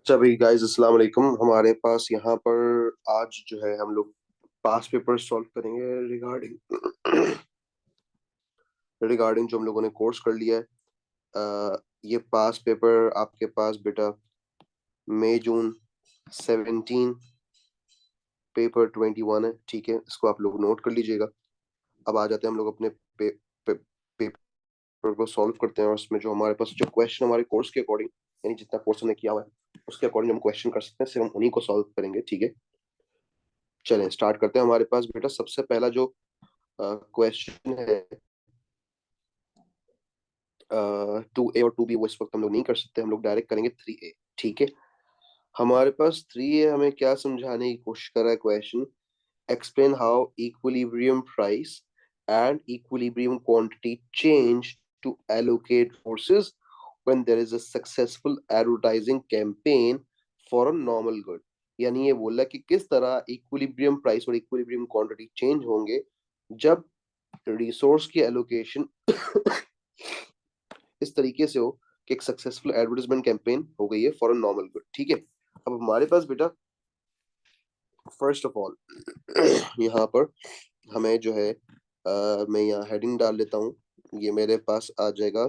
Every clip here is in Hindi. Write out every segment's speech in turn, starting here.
अच्छा भाई गाइस, अस्सलाम वालेकुम। हमारे पास यहाँ पर आज जो है हम लोग पास पेपर सॉल्व करेंगे रिगार्डिंग रिगार्डिंग जो हम लोगों ने कोर्स कर लिया है। ये पास पेपर आपके पास बेटा मई जून 17 पेपर 21 है। ठीक है, इसको आप लोग नोट कर लीजिएगा। अब आ जाते हैं हम लोग अपने पेपर को सॉल्व करते हैं, और उसमें जो हमारे पास जो क्वेश्चन हमारे कोर्स के अकॉर्डिंग, यानी जितना कोर्स हमने किया हुआ है उसके अकॉर्डिंग हम क्वेश्चन कर सकते हैं, सिर्फ हम उन्हीं को सॉल्व करेंगे। ठीक है, चलें स्टार्ट करते हैं। हमारे पास बेटा सबसे पहला जो क्वेश्चन है, 2A और 2B वो इस वक्त हम लोग नहीं कर सकते, हम लोग डायरेक्ट करेंगे 3A। ठीक है, हमारे पास 3A हमें क्या समझाने की कोशिश कर रहा है question. Explain how equilibrium price and equilibrium quantity change to allocate forces when there is a successful advertising campaign for a normal good. यानी ये बोल रहा है कि किस तरह इक्विलिब्रियम प्राइस और इक्विलिब्रियम क्वांटिटी चेंज होंगे जब रिसोर्स की एलोकेशन इस तरीके से हो कि एक सक्सेसफुल एडवर्टाइजमेंट कैंपेन हो गई है फॉर अ नॉर्मल गुड। ठीक है, अब हमारे पास बेटा फर्स्ट ऑफ ऑल यहाँ पर हमें जो है मैं यहाँ हेडिंग डाल लेता हूँ। ये मेरे पास आ जाएगा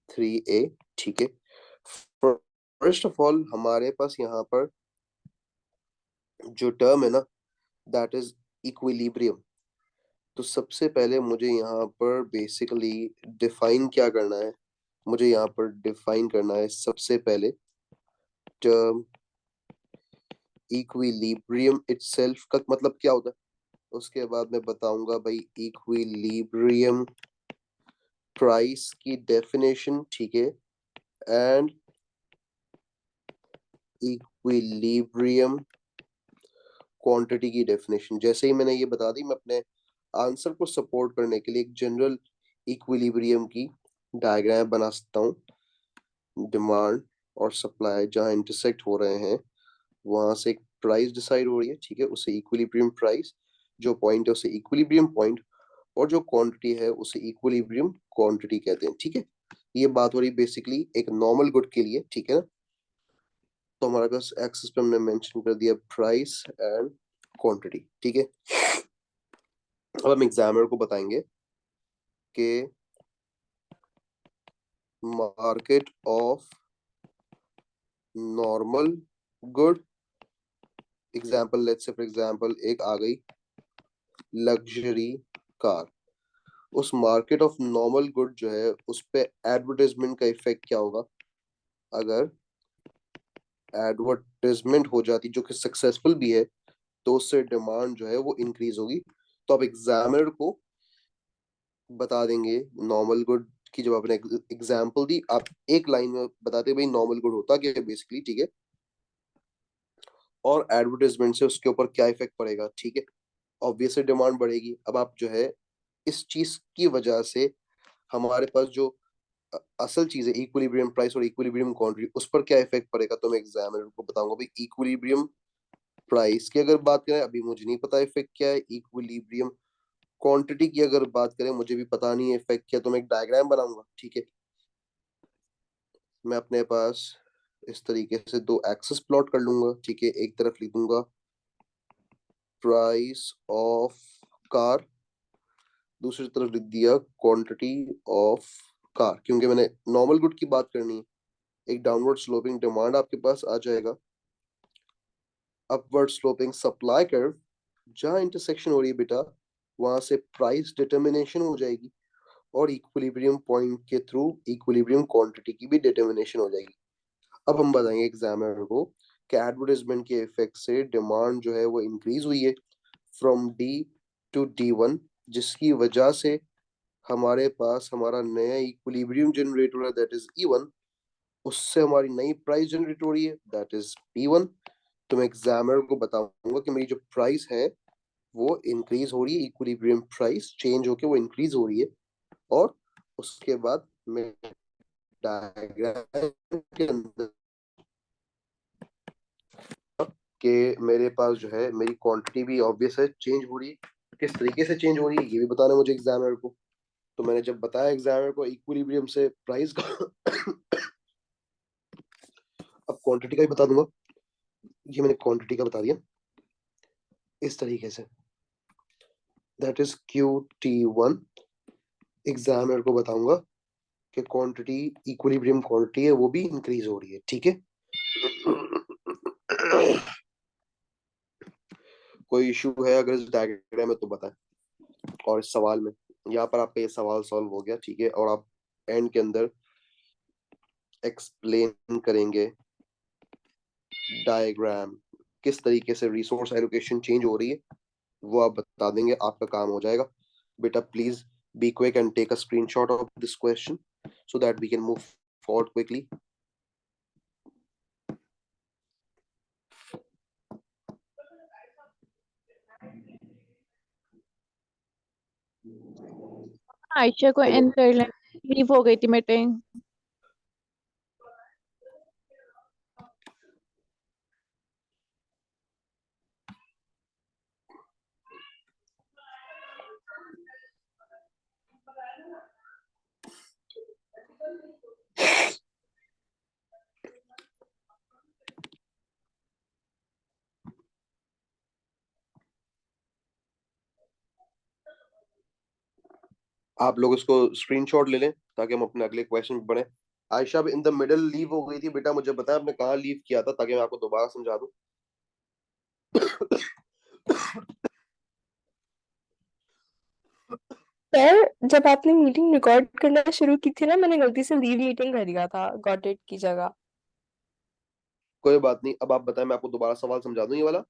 3A। ठीक है, फर्स्ट ऑफ ऑल हमारे पास यहाँ पर जो टर्म है ना, दैट इज इक्विलिब्रियम। तो सबसे पहले मुझे यहाँ पर बेसिकली डिफाइन क्या करना है, मुझे यहाँ पर डिफाइन करना है सबसे पहले टर्म इक्विलिब्रियम इटसेल्फ का मतलब क्या होता है। उसके बाद मैं बताऊंगा भाई इक्विलिब्रियम प्राइस की डेफिनेशन। ठीक है, एंड इक्विलिब्रियम क्वांटिटी की डेफिनेशन। जैसे ही मैंने ये बता दी, मैं अपने आंसर को सपोर्ट करने के लिए एक जनरल इक्विलिब्रियम की डायग्राम बना सकता हूँ। डिमांड और सप्लाई जहाँ इंटरसेक्ट हो रहे हैं, वहां से एक प्राइस डिसाइड हो रही है। ठीक है, उसे इक्विलिब्रियम प्राइस, जो पॉइंट है उसे इक्विलिब्रियम पॉइंट, और जो क्वांटिटी है उसे इक्विलिब्रियम क्वांटिटी कहते हैं। ठीक है, ये बात हो रही बेसिकली एक नॉर्मल गुड के लिए। ठीक है ना, तो हमारे पास एक्सेस पे हमने मेंशन कर दिया प्राइस एंड क्वांटिटी। ठीक है, अब हम एग्जामिनर को बताएंगे कि market of normal good. Example let's say for example एक आ गई लग्जरी कार। उस मार्केट ऑफ नॉर्मल गुड जो है उस पे एडवर्टाइजमेंट का इफेक्ट क्या होगा। अगर एडवर्टाइजमेंट हो जाती जो कि सक्सेसफुल भी है, तो उससे डिमांड जो है वो इंक्रीज होगी। तो अब एग्जामिनर को बता देंगे नॉर्मल गुड की, जब आपने एग्जांपल दी आप एक लाइन में बताते भाई नॉर्मल गुड होता क्या है बेसिकली। ठीक है, और एडवर्टाइजमेंट से उसके ऊपर क्या इफेक्ट पड़ेगा। ठीक है, ऑब्वियसली डिमांड बढ़ेगी। अब आप जो है इस चीज की वजह से हमारे पास जो असल चीज है इक्विलिब्रियम प्राइस और इक्विलिब्रियम क्वांटिटी, उस पर क्या इफेक्ट पड़ेगा तो मैं एग्जामिनर को बताऊंगा भाई इक्विलिब्रियम प्राइस की अगर बात करें अभी मुझे नहीं पता इफेक्ट क्या है। इक्विलिब्रियम क्वांटिटी की अगर बात करें मुझे भी पता नहीं है इफेक्ट क्या, तो मैं एक डायग्राम बनाऊंगा। ठीक है, मैं अपने पास इस तरीके से दो एक्सेस प्लॉट कर लूंगा। ठीक है, एक तरफ लिख दूंगा प्राइस ऑफ कार, दूसरी तरफ लिख दिया क्वांटिटी ऑफ कार, क्योंकि मैंने नॉर्मल गुड की बात करनी है। एक डाउनवर्ड स्लोपिंग डिमांड आपके पास आ जाएगा, अपवर्ड स्लोपिंग सप्लाई कर्व, जहां इंटरसेक्शन हो रही है बेटा वहां से प्राइस डिटर्मिनेशन हो जाएगी, और इक्विलिब्रियम पॉइंट के थ्रू इक्विलिब्रियम क्वांटिटी की भी डिटर्मिनेशन हो जाएगी। अब हम बताएंगे एग्जामिनर को कि एडवर्टाइजमेंट के इफेक्ट से डिमांड जो है वो इंक्रीज हुई है फ्रॉम डी टू D1, जिसकी वजह से हमारे पास हमारा नया इक्विलिब्रियम जनरेट हो रहा है दैट इज E1, उससे हमारी नई प्राइस जनरेट हो रही है दैट इज P1। तो मैं एग्जामिनर को बताऊंगा कि मेरी जो प्राइस है वो इंक्रीज हो रही है, इक्विलिब्रियम प्राइस चेंज होके वो इंक्रीज हो रही है। और उसके बाद मैं डायग्राम के अंदर कि मेरे पास जो है मेरी क्वांटिटी भी ऑब्वियस है चेंज हो रही है, किस तरीके से चेंज हो रही है ये भी बताना मुझे एग्जामिनर को। तो मैंने जब बताया एग्जामिनर को इक्विलिब्रियम से प्राइस का अब क्वांटिटी का भी बता दूंगा, ये मैंने क्वांटिटी का बता दिया इस तरीके से, दैट इज QT1। एग्जामिनर को बताऊंगा कि क्वांटिटी इक्विलिब्रियम क्वांटिटी है वो भी इंक्रीज हो रही है, ठीक है। कोई इशू है अगर इस डायग्राम में तो बताएं। और इस सवाल में, यहाँ पर आपका ये सवाल सॉल्व हो गया, ठीक है। और आप एंड के अंदर एक्सप्लेन करेंगे डायग्राम किस तरीके से रिसोर्स एलोकेशन चेंज हो रही है, वो आप बता देंगे, आपका काम हो जाएगा। बेटा please be quick and take a screenshot of this question so that we can move forward quickly. Ayesha को हेलो, एंड कर लें, लीव हो गई थी मीटिंग। आप लोग इसको स्क्रीनशॉट ले लें ताकि हम अपने अगले क्वेश्चन पे बढ़े। Ayesha in the middle leave हो गई थी बेटा, मुझे बताया आपने कहाँ लीव किया था ताकि मैं आपको दोबारा समझा दूं। सर जब आपने मीटिंग रिकॉर्ड करना शुरू की थी ना, मैंने गलती से लीव मीटिंग कर दिया था गॉट इट की जगह। कोई बात नहीं, अब आप बताएं, मैं आपको दोबारा सवाल समझा दूं ये वाला।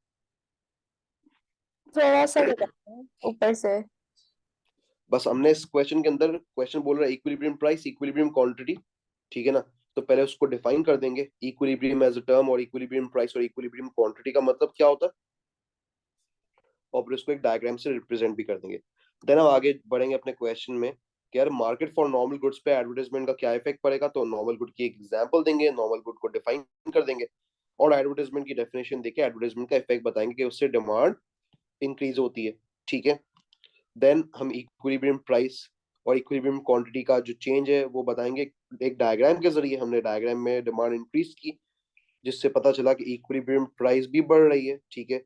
थोड़ा सा बताएं ऊपर से। बस हमने इस क्वेश्चन के अंदर, क्वेश्चन बोल रहा है इक्विलिब्रियम प्राइस, इक्विलिब्रियम क्वांटिटी, ठीक है ना। तो पहले उसको डिफाइन कर देंगे, इक्विलिब्रियम एज अ टर्म और इक्विलिब्रियम प्राइस और इक्विलिब्रियम क्वांटिटी का मतलब क्या होता है, और फिर उसको एक डायग्राम से रिप्रेजेंट भी कर देंगे। देन हम आगे बढ़ेंगे अपने क्वेश्चन में कि यार मार्केट फॉर नॉर्मल गुड्स पे एडवर्टाइजमेंट का क्या इफेक्ट पड़ेगा। तो नॉर्मल गुड की एक एग्जांपल देंगे, नॉर्मल गुड को डिफाइन कर देंगे और एडवर्टाइजमेंट की डेफिनेशन देके एडवर्टाइजमेंट का इफेक्ट बताएंगे कि उससे डिमांड इंक्रीज होती है, ठीक है। देन हम इक्विलिब्रियम प्राइस और इक्विलिब्रियम क्वांटिटी का जो चेंज है वो बताएंगे एक डायग्राम के जरिए। हमने डायग्राम में डिमांड इंक्रीज की जिससे पता चला कि इक्विलिब्रियम प्राइस भी बढ़ रही है, ठीक है,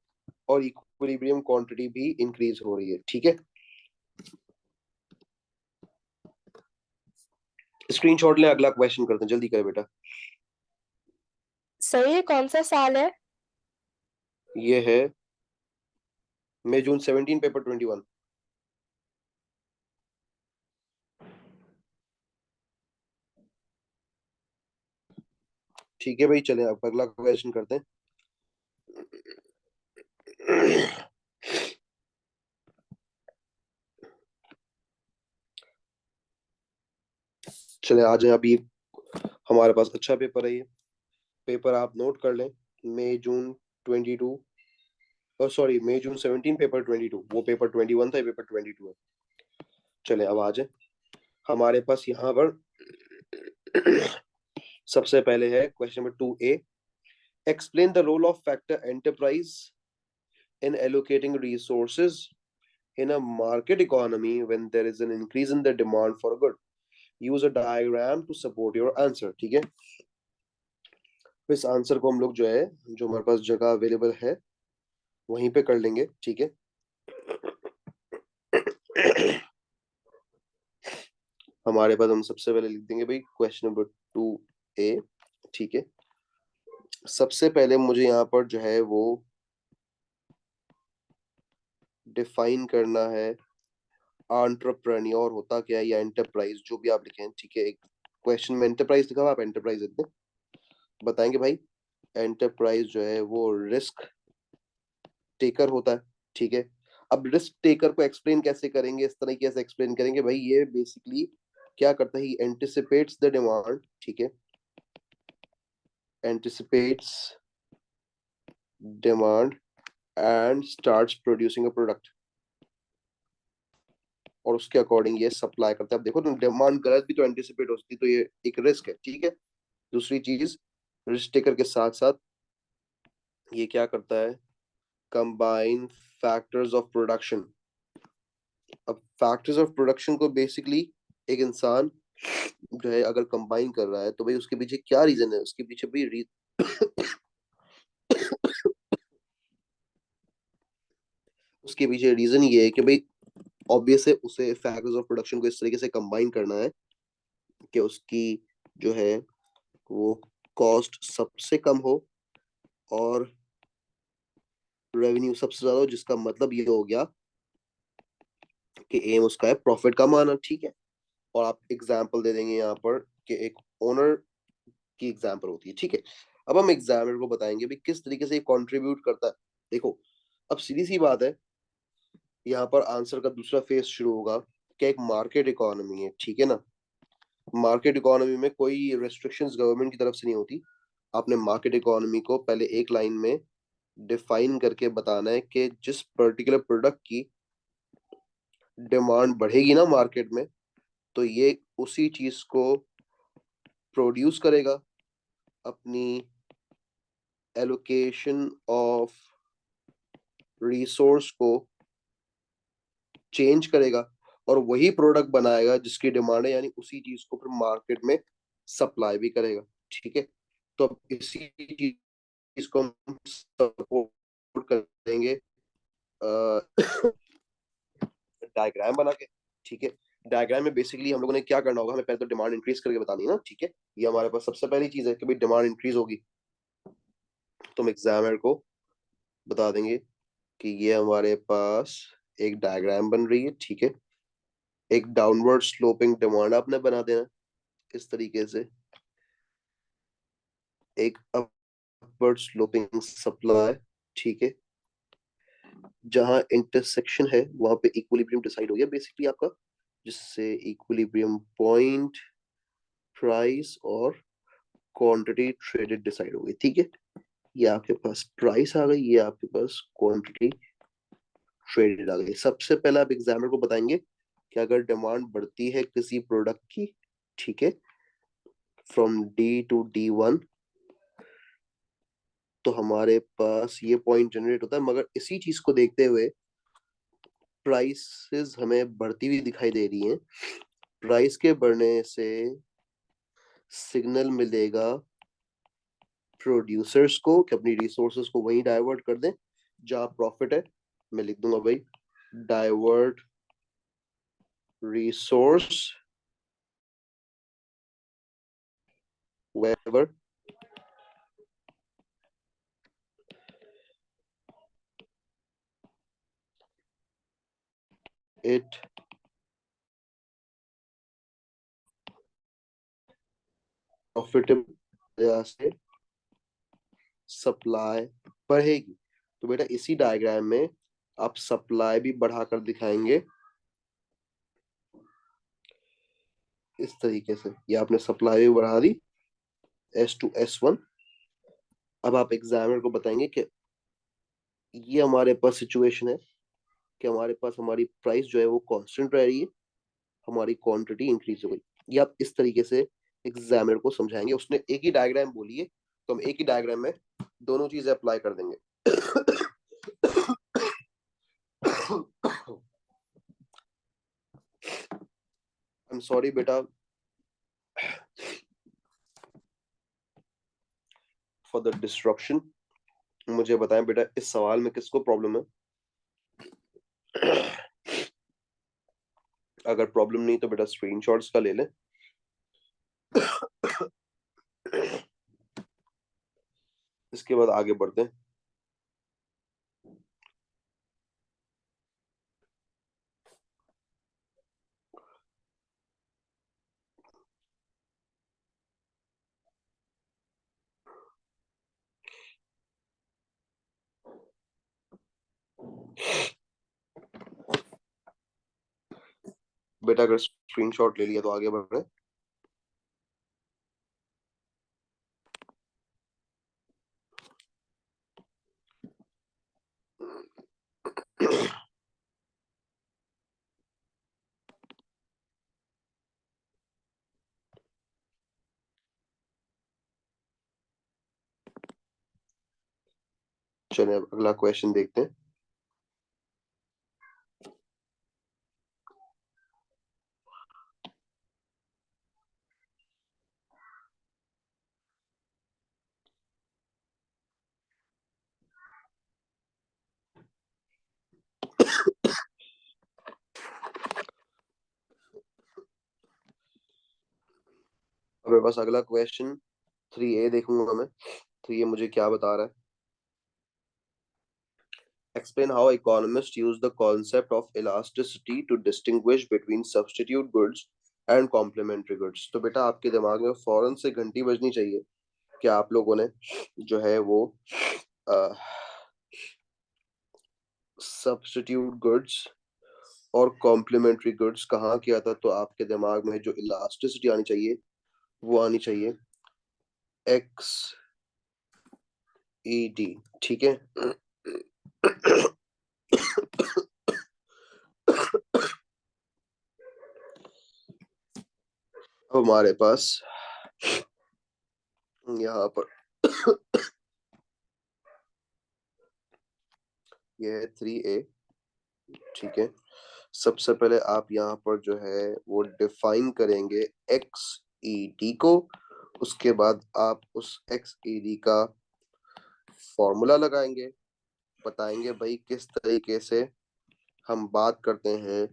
और इक्विलिब्रियम क्वांटिटी भी इंक्रीज हो रही है, ठीक है। स्क्रीनशॉट ले, अगला क्वेश्चन करते हैं, जल्दी करें बेटा। सर ये कौन सा साल है? ये है मई जून 17 पेपर 21। ठीक है भाई, चले अब अगला क्वेश्चन करते हैं। चले आ जाए, अभी हमारे पास अच्छा पेपर है ये। पेपर आप नोट कर लें, मई जून 22, और सॉरी मई जून 17 पेपर 22, वो पेपर 21 था, ये पेपर 22 है। चले अब आ जाए, हमारे पास यहाँ पर सबसे पहले है question number 2A। Explain the role of factor enterprise in allocating resources in a market economy when there is an increase in the demand for a good. Use a diagram to support your answer, ठीक है। तो इस आंसर को हम लोग जो है, जो हमारे पास जगह अवेलेबल है वहीं पे कर लेंगे, ठीक है। हमारे पास हम सबसे पहले लिख देंगे भाई क्वेश्चन नंबर 2A, ठीक है। सबसे पहले मुझे यहाँ पर जो है वो डिफाइन करना है एंटरप्रेन्योर होता क्या है, या एंटरप्राइज, जो भी आप लिखें, ठीक है। एक क्वेश्चन में एंटरप्राइज लिखा हुआ, आप एंटरप्राइज लिखते बताएंगे भाई। एंटरप्राइज जो है वो रिस्क टेकर होता है, ठीक है। अब रिस्क टेकर को एक्सप्लेन कैसे करेंगे, इस तरीके से एक्सप्लेन करेंगे भाई, ये बेसिकली क्या करता है, एंटिसिपेट्स द डिमांड, ठीक है, anticipates demand and starts producing a product, और उसके अकॉर्डिंग ये सप्लाई करता है। अब देखो तो डिमांड गलत भी तो एंटिसिपेट हो सकती है, तो ये एक रिस्क है, ठीक है। दूसरी चीज, रिस्क टेकर के साथ साथ ये क्या करता है, कंबाइन फैक्टर्स ऑफ प्रोडक्शन। अब फैक्टर्स ऑफ प्रोडक्शन को बेसिकली एक इंसान जो है अगर कंबाइन कर रहा है तो भाई उसके पीछे क्या रीजन है, उसके पीछे भाई उसके पीछे रीजन ये है कि भाई ऑब्वियस है उसे फैक्टर्स ऑफ प्रोडक्शन को इस तरीके से कंबाइन करना है कि उसकी जो है वो कॉस्ट सबसे कम हो और रेवेन्यू सबसे ज्यादा हो, जिसका मतलब ये हो गया कि एम उसका है प्रॉफिट कमाना, ठीक है। और आप एग्जाम्पल दे देंगे यहाँ पर कि एक ओनर की एग्जाम्पल होती है, ठीक है। अब हम एग्जामिनर को बताएंगे भी किस तरीके से ये कंट्रीब्यूट करता है। देखो, अब सीधी सी बात है, यहाँ पर आंसर का दूसरा फेज शुरू होगा कि एक मार्केट इकोनॉमी है, ठीक है ना। मार्केट इकोनॉमी में कोई रेस्ट्रिक्शंस गवर्नमेंट की तरफ से नहीं होती। आपने मार्केट इकोनॉमी को पहले एक लाइन में डिफाइन करके बताना है कि जिस पर्टिकुलर प्रोडक्ट की डिमांड बढ़ेगी ना मार्केट में, तो ये उसी चीज को प्रोड्यूस करेगा, अपनी एलोकेशन ऑफ रिसोर्स को चेंज करेगा और वही प्रोडक्ट बनाएगा जिसकी डिमांड है, यानी उसी चीज को फिर मार्केट में सप्लाई भी करेगा, ठीक है। तो अब इसी चीज को हम सपोर्ट करेंगे डायग्राम बना के, ठीक है। डायग्राम में बेसिकली हम लोगों ने क्या करना होगा, हमें पहले तो डिमांड इंक्रीज करके बतानी है ना, ठीक है। ये हमारे पास सबसे पहली चीज है कि भाई डिमांड इंक्रीज होगी, तो हम एग्जामिनर को बता देंगे कि ये हमारे पास एक डायग्राम बन रही है, ठीक है। एक डाउनवर्ड स्लोपिंग डिमांड आपने बना देना इस तरीके से, एक अपवर्ड स्लोपिंग सप्लाई, ठीक है। जहां इंटरसेक्शन है वहां पे इक्विलिब्रियम डिसाइड हो गया बेसिकली आपका, जिससे इक्विलिब्रियम पॉइंट, प्राइस और क्वांटिटी ट्रेडेड डिसाइड हो गई, ठीक है। ये आपके पास प्राइस आ गई, ये आपके पास क्वांटिटी ट्रेडेड आ गई। सबसे पहले आप एग्जामिनर को बताएंगे कि अगर डिमांड बढ़ती है किसी प्रोडक्ट की, ठीक है, फ्रॉम डी टू D1, तो हमारे पास ये पॉइंट जनरेट होता है। मगर इसी चीज को देखते हुए प्राइसेस हमें बढ़ती हुई दिखाई दे रही हैं। प्राइस के बढ़ने से सिग्नल मिलेगा प्रोड्यूसर्स को कि अपनी रिसोर्सेज को वहीं डाइवर्ट कर दें जहां प्रॉफिट है। मैं लिख दूंगा भाई, divert resource wherever it profitable से सप्लाई बढ़ेगी। तो बेटा इसी डायग्राम में आप सप्लाई भी बढ़ाकर दिखाएंगे इस तरीके से। ये आपने सप्लाई भी बढ़ा दी S2 S1। अब आप एग्जामिनर को बताएंगे कि ये हमारे पास सिचुएशन है कि हमारे पास हमारी प्राइस जो है वो कांस्टेंट रह रही है, हमारी क्वांटिटी इंक्रीज हो गई। ये आप इस तरीके से एग्जामिनर को समझाएंगे। उसने एक ही डायग्राम बोली है, तो हम एक ही डायग्राम में दोनों चीजें अप्लाई कर देंगे। आई एम सॉरी बेटा फॉर द डिस्ट्रक्शन। मुझे बताएं बेटा इस सवाल में किसको प्रॉब्लम है। अगर प्रॉब्लम नहीं तो बेटा स्क्रीनशॉट्स का ले लें। इसके बाद आगे बढ़ते हैं। बेटा अगर स्क्रीनशॉट ले लिया तो आगे बढ़ रहे हैं। चलिए अब अगला क्वेश्चन देखते हैं। अब मेरे पास अगला क्वेश्चन 3A देखूंगा मैं। 3A मुझे क्या बता रहा है? Explain how economists use the concept of elasticity to distinguish between substitute goods and complementary goods। तो बेटा आपके दिमाग में फौरन से घंटी बजनी चाहिए कि आप लोगों ने जो है वो सब्स्टिट्यूट गुड्स और कॉम्प्लीमेंट्री गुड्स कहाँ किया था। तो आपके दिमाग में जो इलास्टिसिटी आनी चाहिए वो आनी चाहिए एक्स ई डी। ठीक है। अब हमारे पास यहाँ पर ये है 3A। ठीक है। सबसे पहले आप यहाँ पर जो है वो डिफाइन करेंगे एक्स ई डी को। उसके बाद आप उस एक्स ई डी का फॉर्मूला लगाएंगे, बताएंगे भाई किस तरीके से हम बात करते हैं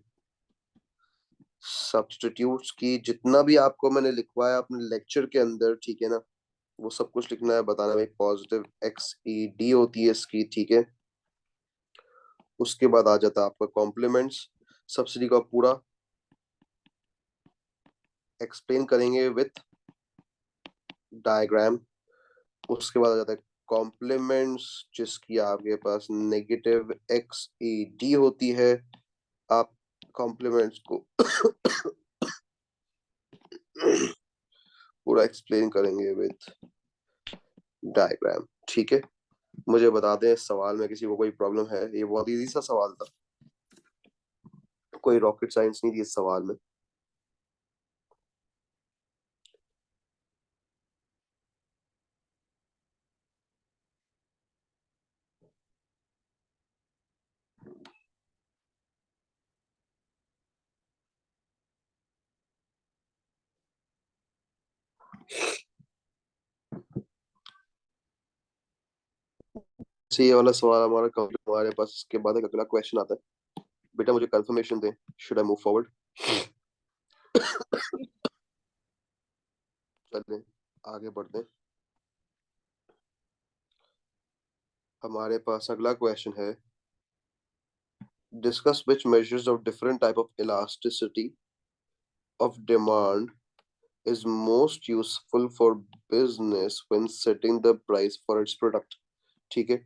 सब्स्टिट्यूट्स की। जितना भी आपको मैंने लिखवाया अपने लेक्चर के अंदर, ठीक है ना, वो सब कुछ लिखना है, बताना भाई पॉजिटिव एक्स ई डी होती है इसकी। ठीक है। उसके बाद आ जाता है आपका कॉम्प्लीमेंट्स। सब्सिडी का पूरा एक्सप्लेन करेंगे विथ डायग्राम। उसके बाद आ जाता है कॉम्प्लीमेंट्स जिसकी आपके पास नेगेटिव एक्स ई डी होती है। आप कॉम्प्लीमेंट्स को पूरा एक्सप्लेन करेंगे विथ डायग्राम। ठीक है। मुझे बता दें इस सवाल में किसी को कोई प्रॉब्लम है? ये बहुत इजी सा सवाल था, कोई रॉकेट साइंस नहीं थी इस सवाल में। से ये वाला सवाल हमारा कंप्लीट हमारे पास। इसके बाद एक अगला क्वेश्चन आता है। बेटा मुझे कंफर्मेशन दें, शुड आई मूव फॉरवर्ड? चलें आगे बढ़ते हैं। हमारे पास अगला क्वेश्चन है, discuss which measures of different type of elasticity of demand is most useful for business when setting the price for its product। ठीक है।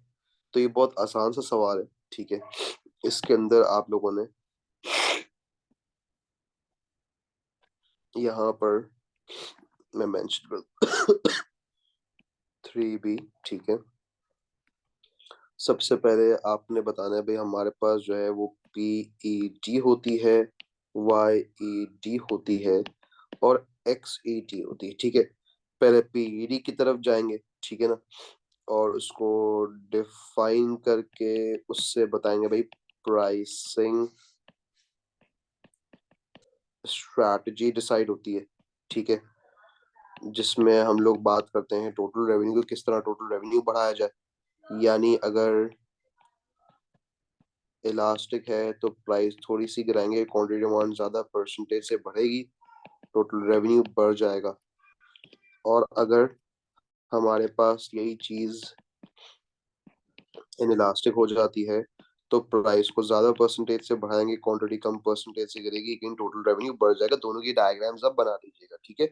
तो ये बहुत आसान सा सवाल है। ठीक है। इसके अंदर आप लोगों ने यहाँ पर मैं मेंशन कर 3B। ठीक है। सबसे पहले आपने बताना है भाई हमारे पास जो है वो PED होती है, YED होती है और XED होती है। ठीक है। पहले PED की तरफ जाएंगे, ठीक है ना, और उसको डिफाइन करके उससे बताएंगे भाई प्राइसिंग स्ट्रैटेजी डिसाइड होती है। ठीक है। जिसमें हम लोग बात करते हैं टोटल रेवेन्यू को, किस तरह टोटल रेवेन्यू बढ़ाया जाए। यानी अगर इलास्टिक है तो प्राइस थोड़ी सी गिराएंगे, क्वांटिटी डिमांड ज्यादा परसेंटेज से बढ़ेगी, टोटल रेवेन्यू बढ़ जाएगा। और अगर हमारे पास यही चीज इन इलास्टिक हो जाती है तो प्राइस को ज्यादा परसेंटेज से बढ़ाएंगे, क्वांटिटी कम परसेंटेज से गिरेगी, लेकिन टोटल रेवेन्यू बढ़ जाएगा। दोनों की डायग्राम्स आप बना लीजिएगा। ठीक है।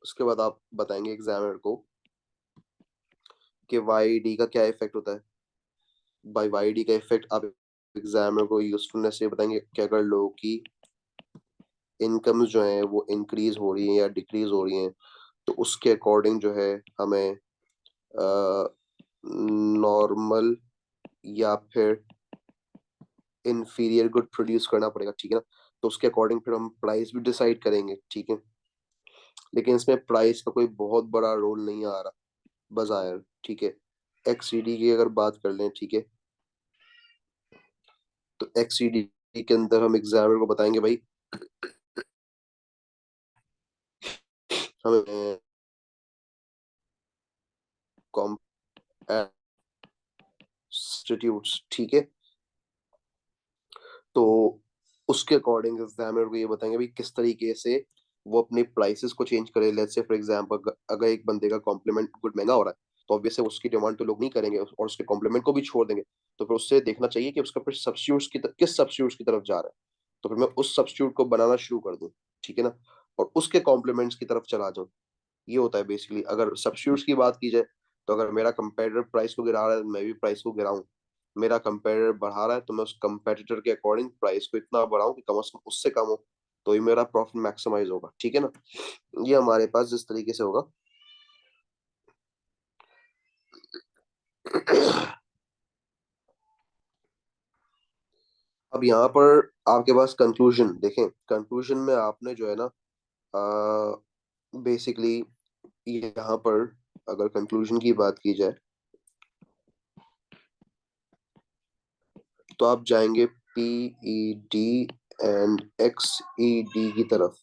उसके बाद आप बताएंगे एग्जामिनर को कि वाईडी का क्या इफेक्ट होता है। बाय वाईडी का इफेक्ट आप एग्जामिनर को यूजफुलनेस से बताएंगे कि अगर लोगों की इनकम्स जो है वो इंक्रीज हो रही है या डिक्रीज हो रही हैं तो उसके अकॉर्डिंग जो है हमें नॉर्मल या फिर इंफीरियर गुड प्रोड्यूस करना पड़ेगा। ठीक है ना। तो उसके अकॉर्डिंग फिर हम प्राइस भी डिसाइड करेंगे। ठीक है। लेकिन इसमें प्राइस का कोई बहुत बड़ा रोल नहीं आ रहा बजायर। ठीक है। एक्ससीडी की अगर बात कर लें, ठीक है, तो एक्ससीडी के अंदर हम एग्जामिनर को बताएंगे भाई हमें कॉम सब्स्टिट्यूट्स, ठीक है। तो उसके अकॉर्डिंग एग्जामिनर को ये बताएंगे भाई किस तरीके से वो अपने प्राइसेस को चेंज करे। लेट्स से फॉर एग्जांपल अगर एक बंदे का कॉम्प्लीमेंट गुड महंगा हो रहा है तो ऑब्वियसली उसकी डिमांड तो लोग नहीं करेंगे और उसके कॉम्प्लीमेंट को भी छोड़ देंगे। तो फिर उससे देखना चाहिए कि उसका फिर सब्स्टिट्यूट्स किस सब्स्टिट्यूट्स की तरफ जा रहा है। तो फिर मैं उस सब्स्टिट्यूट को बनाना शुरू कर दूं, ठीक है ना, और उसके कॉम्प्लीमेंट्स की तरफ चला जाऊं। ये होता है बेसिकली। अगर सब्स्टिट्यूट्स की बात की जाए तो अगर मेरा कंपेटिटर प्राइस को गिरा रहा है तो मैं भी प्राइस को गिराऊं। मेरा कंपेटिटर बढ़ा रहा है तो मैं उस कंपेटिटर के अकॉर्डिंग प्राइस को इतना बढ़ाऊं कि कम से कम उससे कम हो, तो ही मेरा प्रॉफिट मैक्सिमाइज होगा, ठीक है ना। ये हमारे पास जिस तरीके से होगा। अब यहाँ पर आपके पास कंक्लूजन देखें। कंक्लूजन में आपने जो है ना बेसिकली यहाँ पर अगर कंक्लूजन की बात की जाए तो आप जाएंगे पीईडी एंड एक्सईडी की तरफ,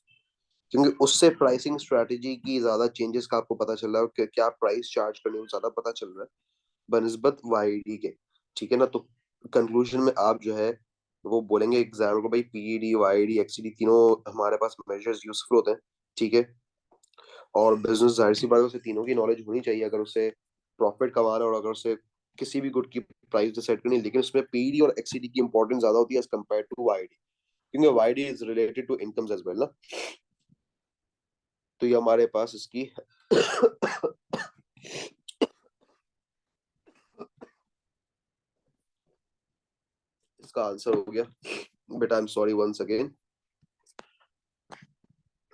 क्योंकि उससे प्राइसिंग स्ट्रेटेजी की ज्यादा चेंजेस का आपको पता चल रहा है कि क्या प्राइस चार्ज करने में ज्यादा पता चल रहा है बनस्बत वाईडी के, ठीक है ना। तो कंक्लूजन में आप जो है वो बोलेंगे एग्जाम को भाई पीईडी वाईडी एक्सईडी तीनों हमारे पास मेजर्स यूजफुल होते हैं, ठीक है। और बिजनेस जाहिर सी बात है उसे तीनों की नॉलेज होनी चाहिए अगर उसे प्रॉफिट कमाना है और अगर उसे किसी भी गुड की प्राइस डिसाइड करनी है। लेकिन उसमें पीईडी और एक्सईडी की इंपॉर्टेंस ज्यादा होती है एज कम्पेयर टू वाईडी, क्योंकि YD is related to incomes as well ना। तो ये हमारे पास इसकी इसका आंसर हो गया बेटा। I am sorry once again,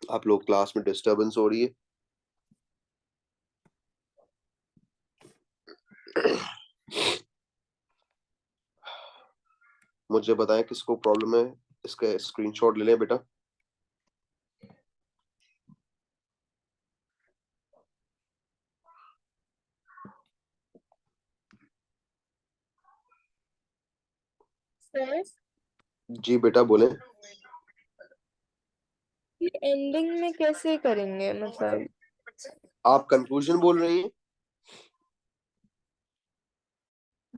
आप लोग क्लास में डिस्टरबेंस हो रही है। मुझे बताएं किसको प्रॉब्लम है, इसका स्क्रीनशॉट ले लें बेटा। सर जी बेटा बोले। एंडिंग में कैसे करेंगे मतलब? आप कंक्लूजन बोल रही हैं?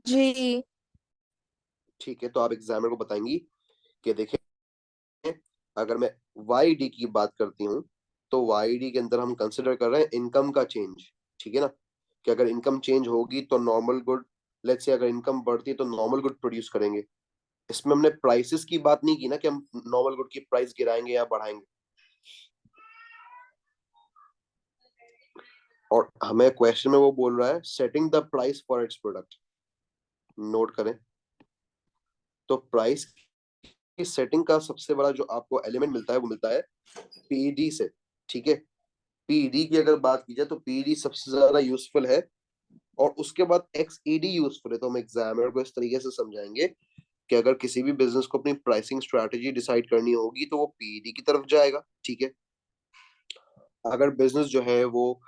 जी। ठीक है, तो आप एग्जामिनर को बताएंगी कि देखें अगर मैं वाई डी की बात करती हूँ तो वाई डी के अंदर हम कंसिडर कर रहे हैं इनकम का चेंज, ठीक है ना। कि अगर इनकम चेंज होगी तो नॉर्मल गुड, लेट्स से अगर इनकम बढ़ती है तो नॉर्मल गुड प्रोड्यूस करेंगे। इसमें हमने प्राइसेस की बात नहीं की ना कि हम नॉर्मल गुड की प्राइस गिराएंगे या बढ़ाएंगे। और हमें क्वेश्चन में वो बोल रहा है setting the price for its product, note करें। तो प्राइस की सेटिंग का सबसे बड़ा जो आपको एलिमेंट मिलता है वो मिलता है पीईडी से, ठीक है। पीईडी की अगर बात की जाए तो पीईडी सबसे ज्यादा यूजफुल है और उसके बाद एक्सईडी यूजफुल है। तो हम एग्जामिनर को इस तरीके से समझाएंगे कि अगर किसी भी बिजनेस को अपनी प्राइसिंग स्ट्रेटजी डिसाइड करनी होगी तो वो पीईडी की तरफ जाएगा, ठीक है। अगर बिजनेस जो है वो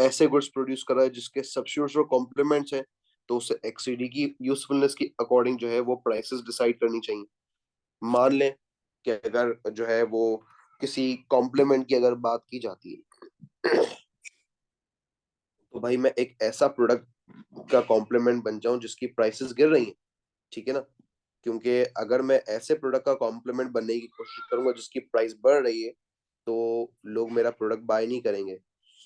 ऐसे गुड्स प्रोड्यूस कर रहा है जिसके सब्स्टिट्यूट्स और कॉम्प्लीमेंट्स हैं तो उसे एक्सईडी की यूजफुलनेस की अकॉर्डिंग जो है वो प्राइसेस डिसाइड करनी चाहिए। मान लें कि अगर जो है वो किसी कॉम्प्लीमेंट की अगर बात की जाती है तो भाई मैं एक ऐसा प्रोडक्ट का कॉम्प्लीमेंट बन जाऊं जिसकी प्राइसेस गिर रही हैं, ठीक है ना। क्योंकि अगर मैं ऐसे प्रोडक्ट का कॉम्प्लीमेंट बनने की कोशिश करूंगा जिसकी प्राइस बढ़ रही है तो लोग मेरा प्रोडक्ट बाय नहीं करेंगे।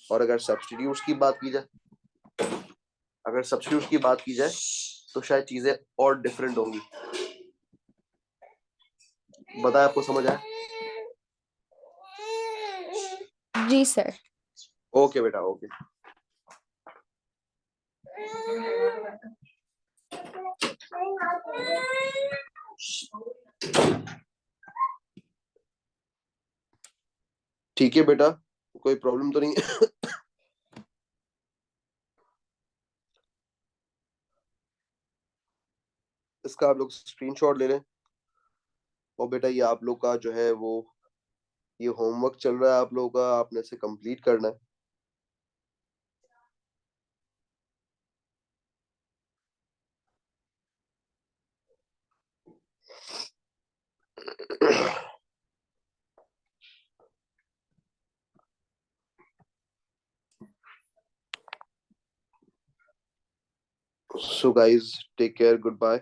और अगर सब्स्टिट्यूट्स की बात की जाए तो शायद चीजें और डिफरेंट होंगी। बताए आपको समझ आया? जी सर। ओके बेटा ओके। ठीक है बेटा, कोई प्रॉब्लम तो नहीं है? इसका आप लोग स्क्रीनशॉट ले लें। और बेटा ये आप लोग का जो है वो ये होमवर्क चल रहा है आप लोगों का, आपने इसे कंप्लीट करना है। So guys, take care. Goodbye.